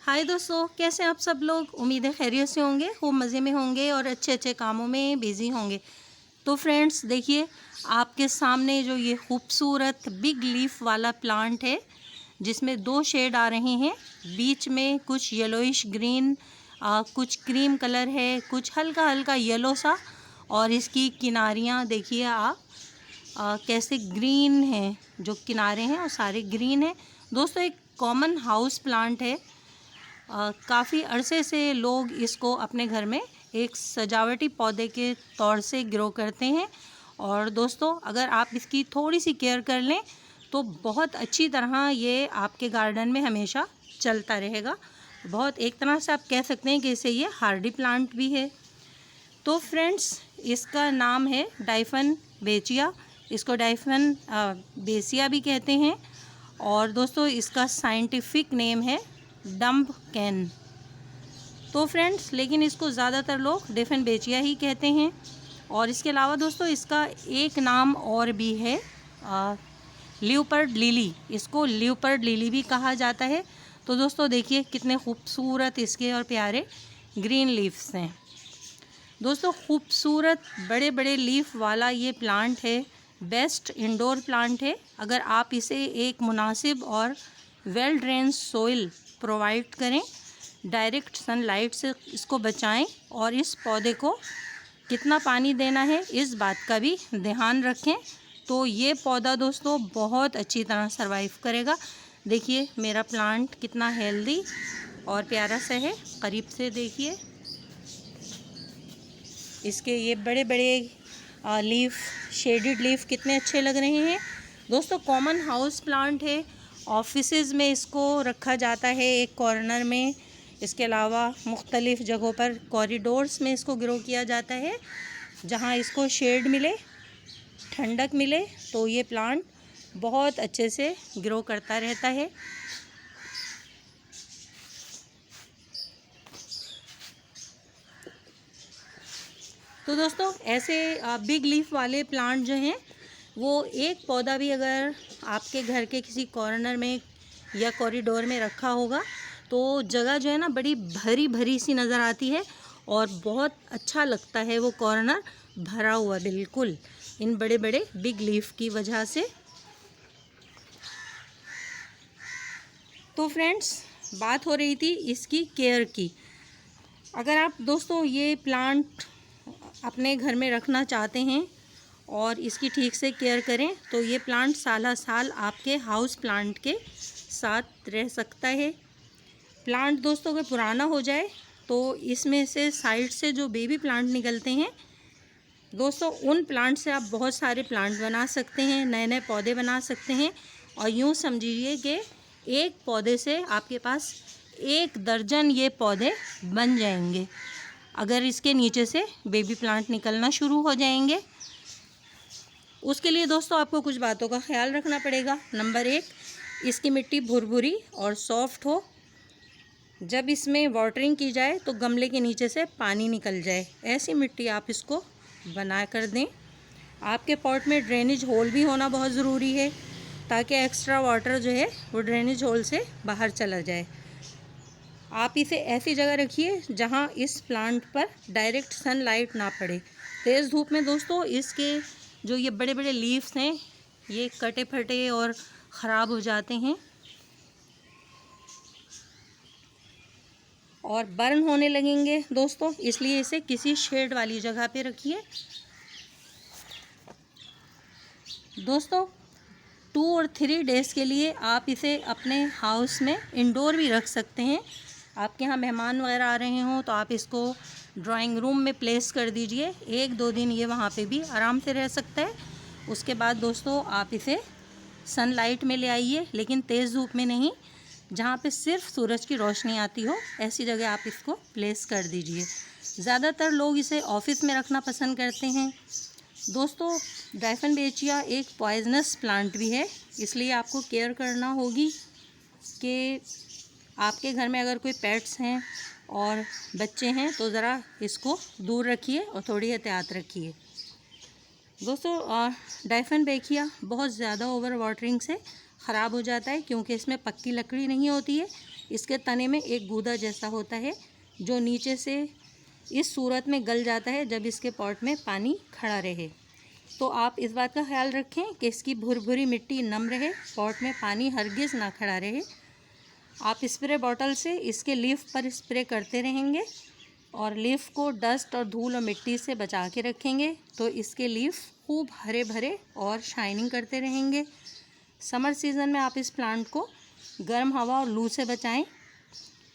हाय दोस्तों, कैसे हैं आप सब लोग। उम्मीद है खैरियत से होंगे, खूब मज़े में होंगे और अच्छे अच्छे कामों में बिज़ी होंगे। तो फ्रेंड्स देखिए, आपके सामने जो ये खूबसूरत बिग लीफ वाला प्लांट है, जिसमें दो शेड आ रहे हैं। बीच में कुछ येलोइश ग्रीन, कुछ क्रीम कलर है, कुछ हल्का हल्का येलो सा, और इसकी किनारियाँ देखिए आप कैसे ग्रीन हैं। जो किनारे हैं वो सारे ग्रीन हैं। दोस्तों, एक कॉमन हाउस प्लांट है। काफ़ी अरसे से लोग इसको अपने घर में एक सजावटी पौधे के तौर से ग्रो करते हैं। और दोस्तों, अगर आप इसकी थोड़ी सी केयर कर लें तो बहुत अच्छी तरह ये आपके गार्डन में हमेशा चलता रहेगा। बहुत एक तरह से आप कह सकते हैं कि इसे ये हार्डी प्लांट भी है। तो फ्रेंड्स, इसका नाम है डाइफन बेचिया। इसको डाइफन बेसिया भी कहते हैं। और दोस्तों, इसका साइंटिफिक नेम है डम्ब कैन। तो फ्रेंड्स, लेकिन इसको ज़्यादातर लोग डाइफन बेचिया ही कहते हैं। और इसके अलावा दोस्तों, इसका एक नाम और भी है, ल्यूपर्ड लिली। इसको ल्यूपर्ड लिली भी कहा जाता है। तो दोस्तों देखिए, कितने खूबसूरत इसके और प्यारे ग्रीन लीव्स हैं। दोस्तों, खूबसूरत बड़े बड़े लीफ वाला ये प्लांट है। बेस्ट इंडोर प्लांट है। अगर आप इसे एक मुनासिब और वेल ड्रेन सोइल प्रोवाइड करें, डायरेक्ट सनलाइट से इसको बचाएं, और इस पौधे को कितना पानी देना है इस बात का भी ध्यान रखें, तो ये पौधा दोस्तों बहुत अच्छी तरह सरवाइव करेगा। देखिए मेरा प्लांट कितना हेल्दी और प्यारा सा है। करीब से देखिए, इसके ये बड़े बड़े लीफ, शेडेड लीफ कितने अच्छे लग रहे हैं। दोस्तों, कॉमन हाउस प्लांट है। ऑफिसेज़ में इसको रखा जाता है एक कॉर्नर में। इसके अलावा मुख्तलिफ़ जगहों पर कॉरिडोर्स में इसको ग्रो किया जाता है, जहां इसको शेड मिले, ठंडक मिले, तो ये प्लांट बहुत अच्छे से ग्रो करता रहता है। तो दोस्तों, ऐसे बिग लीफ वाले प्लांट जो हैं, वो एक पौधा भी अगर आपके घर के किसी कॉर्नर में या कॉरिडोर में रखा होगा तो जगह जो है ना, बड़ी भरी भरी सी नज़र आती है और बहुत अच्छा लगता है वो कॉर्नर भरा हुआ बिल्कुल, इन बड़े बड़े बिग लीफ की वजह से। तो फ्रेंड्स, बात हो रही थी इसकी केयर की। अगर आप दोस्तों ये प्लांट अपने घर में रखना चाहते हैं और इसकी ठीक से केयर करें, तो ये प्लांट साल साल आपके हाउस प्लांट के साथ रह सकता है। प्लांट दोस्तों अगर पुराना हो जाए तो इसमें से साइड से जो बेबी प्लांट निकलते हैं दोस्तों, उन प्लांट से आप बहुत सारे प्लांट बना सकते हैं, नए नए पौधे बना सकते हैं। और यूँ समझिए कि एक पौधे से आपके पास 1 दर्जन ये पौधे बन जाएंगे, अगर इसके नीचे से बेबी प्लांट निकलना शुरू हो जाएंगे। उसके लिए दोस्तों आपको कुछ बातों का ख्याल रखना पड़ेगा। नंबर 1, इसकी मिट्टी भुरभुरी और सॉफ्ट हो। जब इसमें वाटरिंग की जाए तो गमले के नीचे से पानी निकल जाए, ऐसी मिट्टी आप इसको बना कर दें। आपके पॉट में ड्रेनेज होल भी होना बहुत ज़रूरी है, ताकि एक्स्ट्रा वाटर जो है वो ड्रेनेज होल से बाहर चला जाए। आप इसे ऐसी जगह रखिए जहां इस प्लांट पर डायरेक्ट सनलाइट ना पड़े। तेज़ धूप में दोस्तों इसके जो ये बड़े बड़े लीव्स हैं, ये कटे फटे और ख़राब हो जाते हैं और बर्न होने लगेंगे दोस्तों, इसलिए इसे किसी शेड वाली जगह पे रखिए। दोस्तों, 2 और 3 डेज़ के लिए आप इसे अपने हाउस में इंडोर भी रख सकते हैं। आपके यहाँ मेहमान वगैरह आ रहे हों तो आप इसको ड्राइंग रूम में प्लेस कर दीजिए। 1-2 दिन ये वहाँ पे भी आराम से रह सकता है। उसके बाद दोस्तों आप इसे सनलाइट में ले आइए, लेकिन तेज़ धूप में नहीं, जहाँ पे सिर्फ सूरज की रोशनी आती हो, ऐसी जगह आप इसको प्लेस कर दीजिए। ज़्यादातर लोग इसे ऑफिस में रखना पसंद करते हैं। दोस्तों, डाइफन बेचिया एक पॉइजनस प्लांट भी है, इसलिए आपको केयर करना होगी कि आपके घर में अगर कोई पेट्स हैं और बच्चे हैं तो ज़रा इसको दूर रखिए और थोड़ी एहतियात रखिए। दोस्तों, डाइफन बेचिया बहुत ज़्यादा ओवर वाटरिंग से ख़राब हो जाता है, क्योंकि इसमें पक्की लकड़ी नहीं होती है। इसके तने में एक गूदा जैसा होता है जो नीचे से इस सूरत में गल जाता है जब इसके पॉट में पानी खड़ा रहे। तो आप इस बात का ख्याल रखें कि इसकी भुरभुरी मिट्टी नम रहे, पॉट में पानी हरगिज़ ना खड़ा रहे। आप स्प्रे बॉटल से इसके लीफ पर स्प्रे करते रहेंगे और लीफ को डस्ट और धूल और मिट्टी से बचा के रखेंगे, तो इसके लीफ खूब हरे भरे और शाइनिंग करते रहेंगे। समर सीज़न में आप इस प्लांट को गर्म हवा और लू से बचाएं।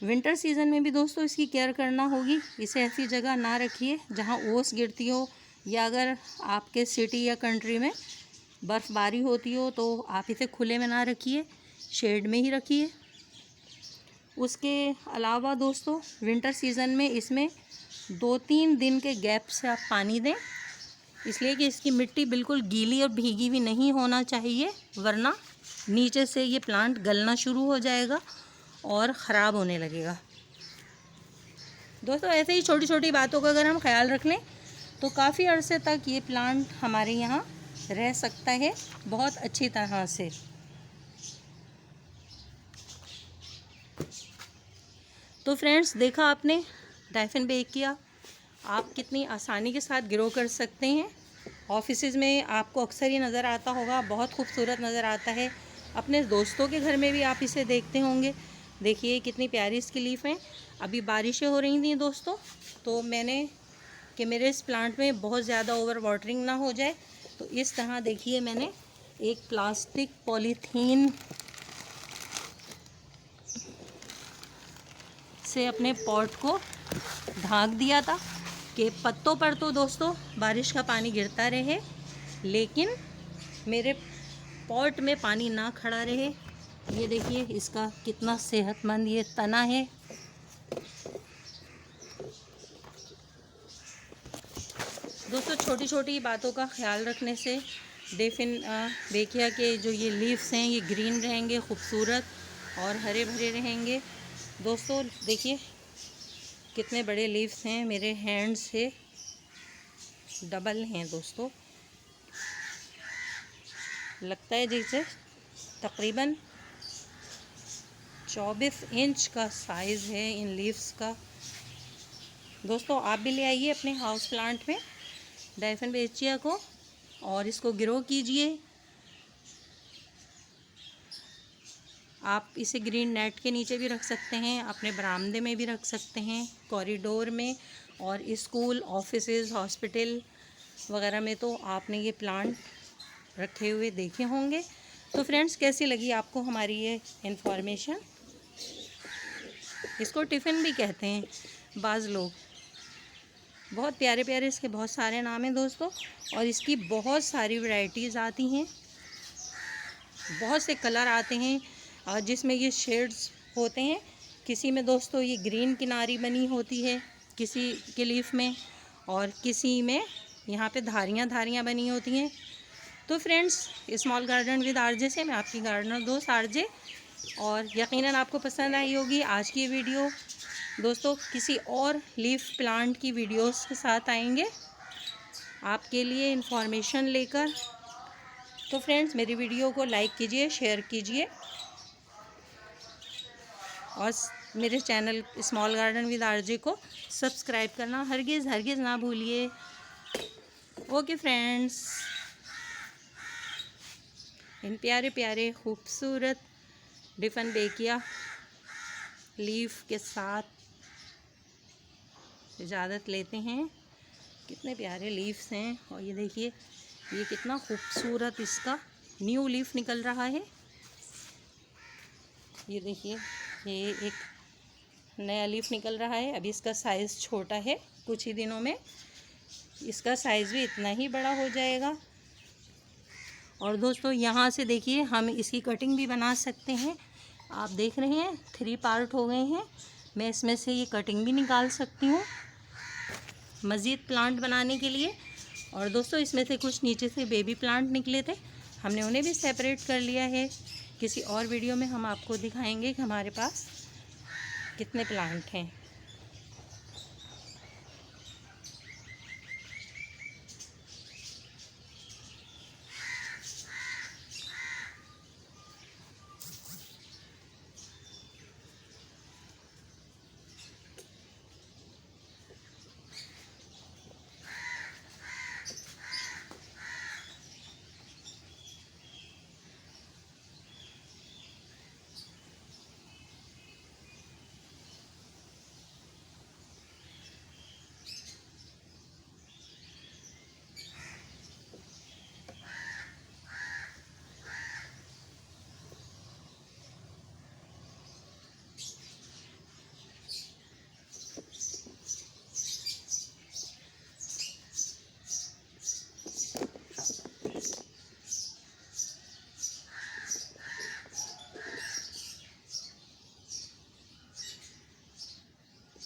विंटर सीज़न में भी दोस्तों इसकी केयर करना होगी। इसे ऐसी जगह ना रखिए जहां ओस गिरती हो, या अगर आपके सिटी या कंट्री में बर्फ़बारी होती हो तो आप इसे खुले में ना रखिए, शेड में ही रखिए। उसके अलावा दोस्तों विंटर सीज़न में इसमें 2-3 दिन के गैप से आप पानी दें, इसलिए कि इसकी मिट्टी बिल्कुल गीली और भीगी भी नहीं होना चाहिए, वरना नीचे से ये प्लांट गलना शुरू हो जाएगा और ख़राब होने लगेगा। दोस्तों ऐसे ही छोटी छोटी बातों का अगर हम ख्याल रख लें तो काफ़ी अरसे तक ये प्लांट हमारे यहाँ रह सकता है बहुत अच्छी तरह से। तो फ्रेंड्स देखा आपने डायफेनबेकिया आप कितनी आसानी के साथ ग्रो कर सकते हैं। ऑफिसेज़ में आपको अक्सर ये नज़र आता होगा, बहुत खूबसूरत नज़र आता है। अपने दोस्तों के घर में भी आप इसे देखते होंगे। देखिए कितनी प्यारी इसकी लीफ हैं। अभी बारिशें हो रही थी दोस्तों, तो मैंने कि मेरे इस प्लांट में बहुत ज़्यादा ओवर वाटरिंग ना हो जाए, तो इस तरह देखिए मैंने एक प्लास्टिक पॉलीथीन से अपने पॉट को ढाँक दिया था कि पत्तों पर तो दोस्तों बारिश का पानी गिरता रहे, लेकिन मेरे पॉट में पानी ना खड़ा रहे। ये देखिए इसका कितना सेहतमंद ये तना है। दोस्तों छोटी छोटी बातों का ख्याल रखने से डायफेनबेकिया के जो ये लीव्स हैं ये ग्रीन रहेंगे, खूबसूरत और हरे भरे रहेंगे। दोस्तों देखिए कितने बड़े लीव्स हैं, मेरे हैंड से डबल हैं दोस्तों। लगता है जैसे तकरीबन 24 इंच का साइज़ है इन लीव्स का। दोस्तों आप भी ले आइए अपने हाउस प्लांट में डायफेनबेकिया को और इसको ग्रो कीजिए। आप इसे ग्रीन नेट के नीचे भी रख सकते हैं, अपने बरामदे में भी रख सकते हैं, कॉरिडोर में, और स्कूल, ऑफिसेज़, हॉस्पिटल वगैरह में तो आपने ये प्लांट रखे हुए देखे होंगे। तो फ्रेंड्स कैसी लगी आपको हमारी ये इन्फॉर्मेशन? इसको टिफ़िन भी कहते हैं बाज़ लोग। बहुत प्यारे प्यारे इसके बहुत सारे नाम हैं दोस्तों, और इसकी बहुत सारी वैरायटीज़ आती हैं, बहुत से कलर आते हैं जिसमें ये शेड्स होते हैं। किसी में दोस्तों ये ग्रीन किनारी बनी होती है किसी के लीफ में, और किसी में यहाँ पे धारियाँ धारियाँ बनी होती हैं। तो friends small garden with RJ से मैं आपकी गार्डनर दोस्त आरजे, और यकीनन आपको पसंद आई होगी आज की वीडियो। दोस्तों किसी और लीफ प्लांट की वीडियोस के साथ आएंगे आपके लिए इन्फॉर्मेशन लेकर। तो फ्रेंड्स मेरी वीडियो को लाइक कीजिए, शेयर कीजिए, और मेरे channel small garden with RJ को सब्सक्राइब करना हरगिज़ हरगिज़ ना भूलिए। ओके फ्रेंड्स, इन प्यारे प्यारे खूबसूरत डायफेनबेकिया लीफ के साथ इजाज़त लेते हैं। कितने प्यारे लीव्स हैं, और ये देखिए ये कितना खूबसूरत इसका न्यू लीफ निकल रहा है। ये देखिए ये एक नया लीफ निकल रहा है। अभी इसका साइज़ छोटा है, कुछ ही दिनों में इसका साइज़ भी इतना ही बड़ा हो जाएगा। और दोस्तों यहाँ से देखिए हम इसकी कटिंग भी बना सकते हैं। आप देख रहे हैं 3 पार्ट हो गए हैं, मैं इसमें से ये कटिंग भी निकाल सकती हूँ मज़ीद प्लांट बनाने के लिए। और दोस्तों इसमें से कुछ नीचे से बेबी प्लांट निकले थे, हमने उन्हें भी सेपरेट कर लिया है। किसी और वीडियो में हम आपको दिखाएंगे कि हमारे पास कितने प्लांट हैं।